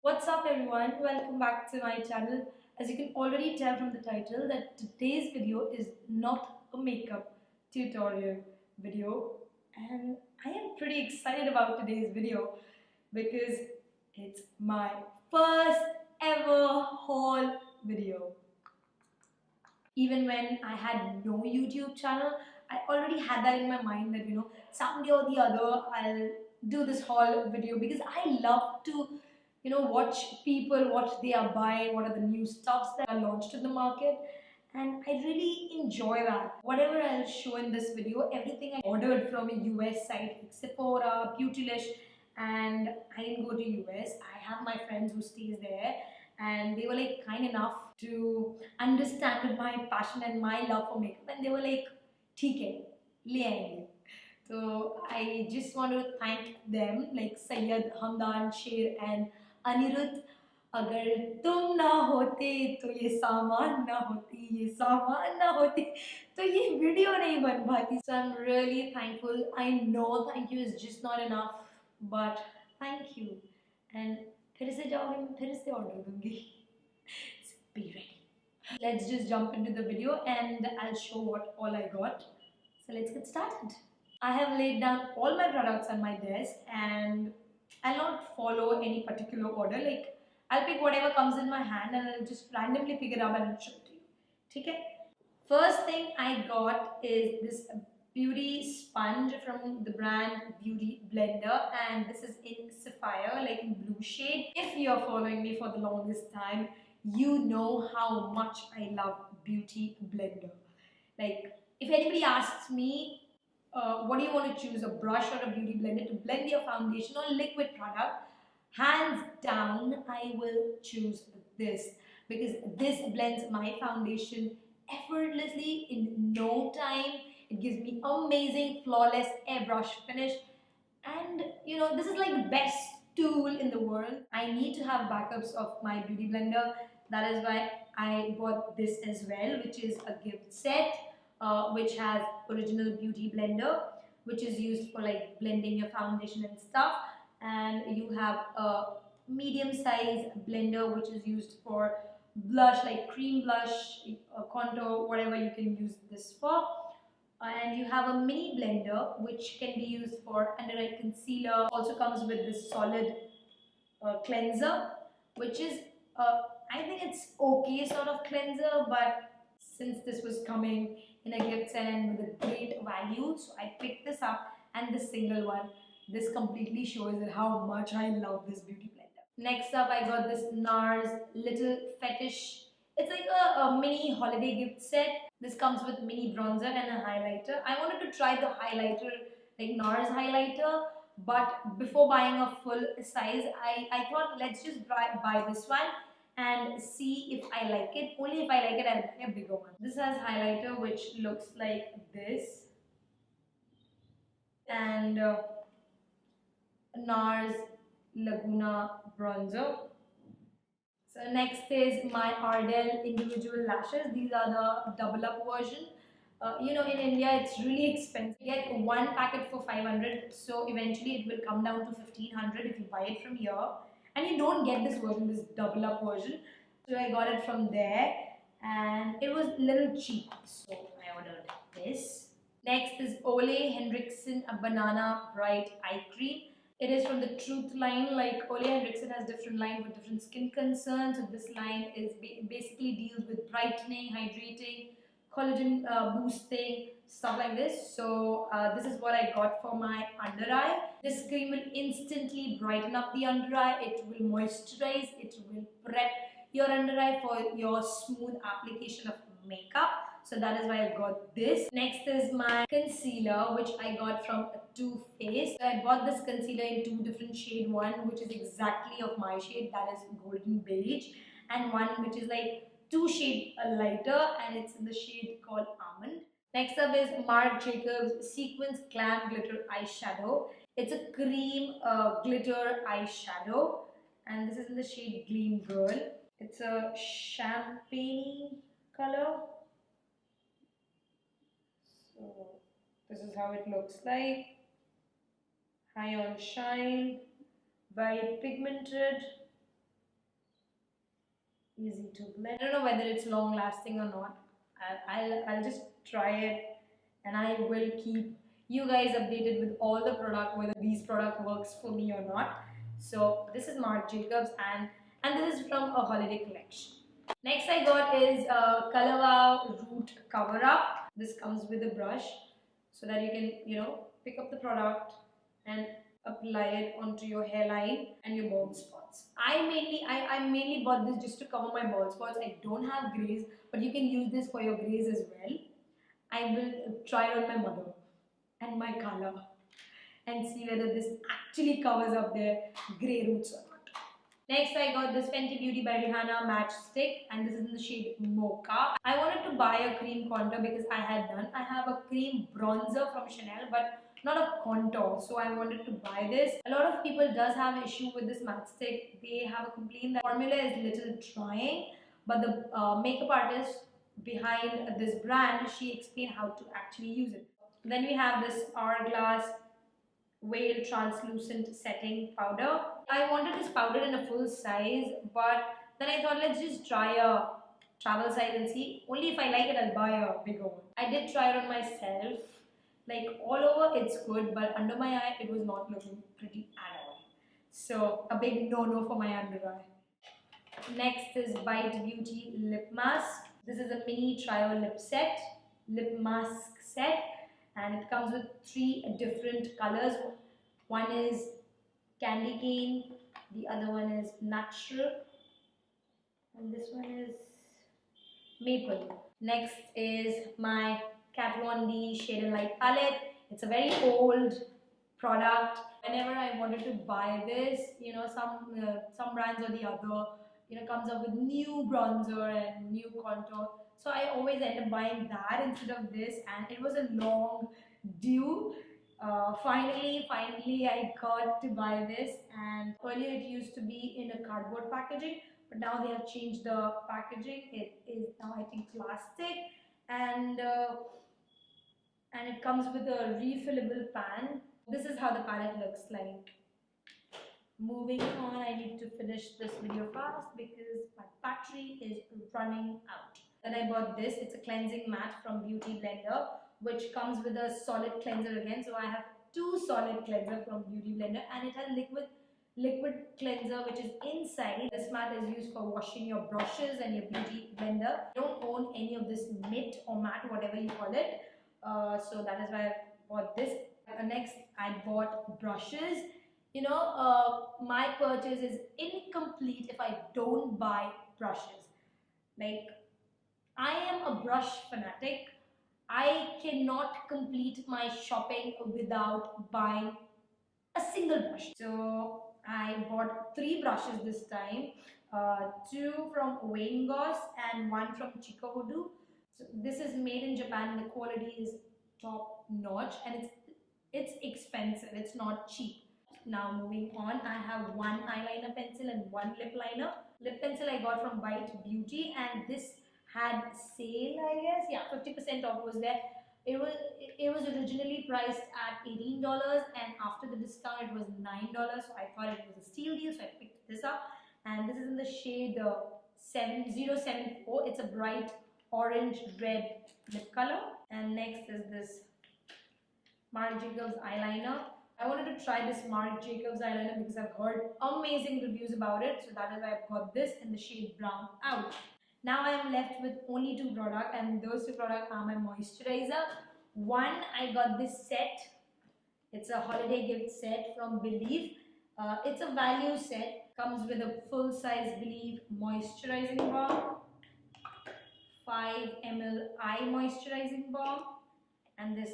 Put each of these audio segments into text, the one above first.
What's up everyone? Welcome back to my channel. As you can already tell from the title that today's video is not a makeup tutorial video, and I am pretty excited about today's video because it's my first ever haul video. Even when I had no YouTube channel, I already had that in my mind that someday or the other I'll do this haul video because I love to watch people, what they are buying, what are the new stuffs that are launched in the market, and I really enjoy that. Whatever I'll show in this video, everything I ordered from a US site like Sephora, Beautylish, and I didn't go to US. I have my friends who stays there, and they were like kind enough to understand my passion and my love for makeup, and they were like, "ठीक है, ले आएंगे." So I just want to thank them, like Sayyad, Hamdan, Sher, and Anirudh. अगर तुम ना होते तो ये सामान ना होती, ये सामान ना होती तो ये वीडियो नहीं बन पाती. So I'm really thankful. I know thank you is just not enough, but thank you. And फिर से जाओगे, मैं फिर से ऑर्डर दूंगी. So be ready. Let's just jump into the video and I'll show what all I got. So let's get started. I have laid down all my products on my desk and I'll not follow any particular order. Like I'll pick whatever comes in my hand and I'll just randomly pick it up and I'll show it to you. Okay? First thing I got is this beauty sponge from the brand Beauty Blender, and this is in sapphire, like in blue shade. If you're following me for the longest time, you know how much I love Beauty Blender. Like if anybody asks me, what do you want to choose, a brush or a beauty blender to blend your foundation or liquid product? Hands down, I will choose this because this blends my foundation effortlessly in no time. It gives me amazing, flawless airbrush finish, and this is like the best tool in the world. I need to have backups of my beauty blender. That is why I bought this as well, which is a gift set, which has original beauty blender, which is used for like blending your foundation and stuff, and you have a medium size blender which is used for blush, like cream blush, contour, whatever you can use this for. And you have a mini blender which can be used for under eye concealer. Also comes with this solid cleanser, which is I think it's okay sort of cleanser, but since this was coming in a gift set and with a great value, so I picked this up, and this single one, this completely shows that how much I love this beauty blender. Next up, I got this NARS little fetish. It's like a mini holiday gift set. This comes with mini bronzer and a highlighter. I wanted to try the highlighter, like NARS highlighter, but before buying a full size, I thought let's just buy this one and see if I like it. Only if I like it, I'll buy a bigger one. This has highlighter which looks like this, and NARS Laguna bronzer. So next is my Ardell individual lashes. These are the double up version. In India it's really expensive. You get one packet for 500, so eventually it will come down to 1500 if you buy it from here. And you don't get this version, this double up version. So I got it from there, and it was a little cheap, so I ordered this. Next is Ole Henriksen a banana bright eye cream. It is from the Truth line. Like Ole Henriksen has different line with different skin concerns. So this line is basically deals with brightening, hydrating, collagen boosting, stuff like this. So this is what I got for my under eye. This cream will instantly brighten up the under eye. It will moisturize. It will prep your under eye for your smooth application of makeup. So that is why I got this. Next is my concealer, which I got from Too Faced. So I bought this concealer in two different shades. One which is exactly of my shade, that is golden beige, and one which is like two shades lighter, and it's in the shade called almond. Next up is Marc see-quins glam glitter eyeshadow. It's a cream glitter eyeshadow, and this is in the shade Gleam Girl. It's a champagne color. So this is how it looks like. High on shine, very pigmented. easy to blend. I don't know whether it's long lasting or not. I'll just try it, and I will keep you guys updated with all the product, whether these product works for me or not. So this is Marc Jacobs, and this is from a holiday collection. Next I got is a Color Wow Root Cover Up. This comes with a brush so that you can, pick up the product and apply it onto your hairline and your bald spots. I mainly bought this just to cover my bald spots. I don't have grays, but you can use this for your grays as well. I will try it on my mother and my color and see whether this actually covers up their grey roots or not. Next, I got this Fenty Beauty by Rihanna Match Stick, and this is in the shade Mocha. I wanted to buy a cream contour because I had none. I have a cream bronzer from Chanel, but not a contour, so I wanted to buy this. A lot of people does have an issue with this matte stick. They have a complaint that formula is little drying, but the makeup artist behind this brand, she explained how to actually use it. Then we have this hourglass Veil translucent setting powder. I wanted this powder in a full size, but then I thought let's just try a travel size and see. Only if I like it, I'll buy a bigger one. I did try it on myself. Like all over it's good, but under my eye it was not looking pretty at all. So a big no-no for my under eye. Next is Bite Beauty Lip Mask. This is a mini trio lip mask set. And it comes with 3 different colors. One is candy cane, the other one is natural, and this one is maple. Next is my Kat Von D Shade and Light palette. It's a very old product. Whenever I wanted to buy this, some brands or the other, comes up with new bronzer and new contour. So I always end up buying that instead of this, and it was a long due. Finally I got to buy this, and earlier it used to be in a cardboard packaging, but now they have changed the packaging. It is now, I think, plastic, and it comes with a refillable pan. This is how the palette looks like. Moving on, I need to finish this video fast because my battery is running out. Then I bought this. It's a cleansing mat from Beauty Blender, which comes with a solid cleanser again. So I have 2 solid cleanser from Beauty Blender, and it has liquid cleanser which is inside. This mat is used for washing your brushes and your Beauty Blender. I don't own any of this mitt or mat, whatever you call it. So that is why I bought this. Next, I bought brushes. My purchase is incomplete if I don't buy brushes. Like, I am a brush fanatic. I cannot complete my shopping without buying a single brush. So I bought 3 brushes this time, 2 from goss and 1 from Chikuhodo. So this is made in Japan. The quality is top notch, and it's expensive. It's not cheap. Now moving on, I have 1 eyeliner pencil and 1 lip liner. Lip pencil I got from Bite Beauty, and this had sale, I guess. Yeah, 50% off was there. It was originally priced at $18, and after the discount it was $9. So I thought it was a steal deal, so I picked this up. And this is in the shade 7074. It's a bright orange red lip color. And next is this Marc Jacobs eyeliner. I wanted to try this Marc Jacobs eyeliner because I've heard amazing reviews about it. So that is why I've got this in the shade brownout. Now I am left with only 2 products, and those 2 products are my moisturizer. One, I got this set. It's a holiday gift set from Belif. It's a value set. Comes with a full-size Belif moisturizing balm, 5 ml eye moisturizing balm, and this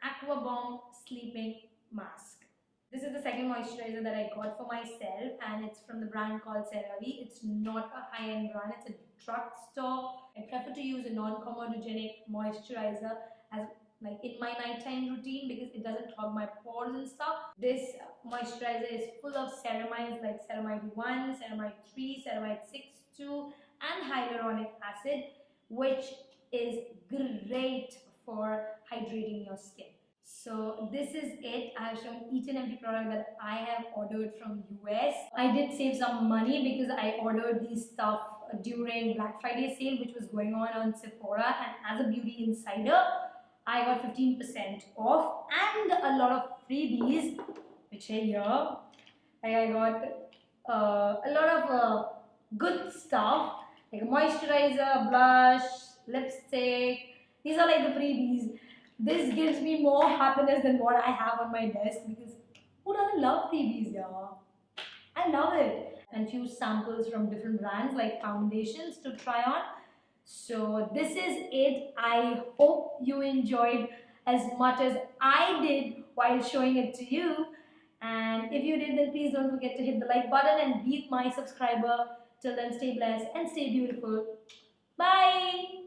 Aqua Bomb sleeping mask. This is the second moisturizer that I got for myself, and it's from the brand called CeraVe. It's not a high-end brand, it's a drugstore. I prefer to use a non-comedogenic moisturizer as like in my nighttime routine because it doesn't clog my pores and stuff. This moisturizer is full of ceramides like ceramide 1, ceramide 3, ceramide 6, 2 and hyaluronic acid, which is great for hydrating your skin. So this is it. I have shown each and every product that I have ordered from US. I did save some money because I ordered these stuff during Black Friday sale, which was going on Sephora, and as a beauty insider, I got 15% off and a lot of freebies, which are here. Like I got a lot of good stuff like a moisturizer, blush, lipstick. These are like the freebies. This gives me more happiness than what I have on my desk, because who doesn't love freebies, yeah? I love it. And few samples from different brands like foundations to try on. So this is it. I hope you enjoyed as much as I did while showing it to you. And if you did, then please don't forget to hit the like button and be my subscriber. Till then, stay blessed and stay beautiful. Bye.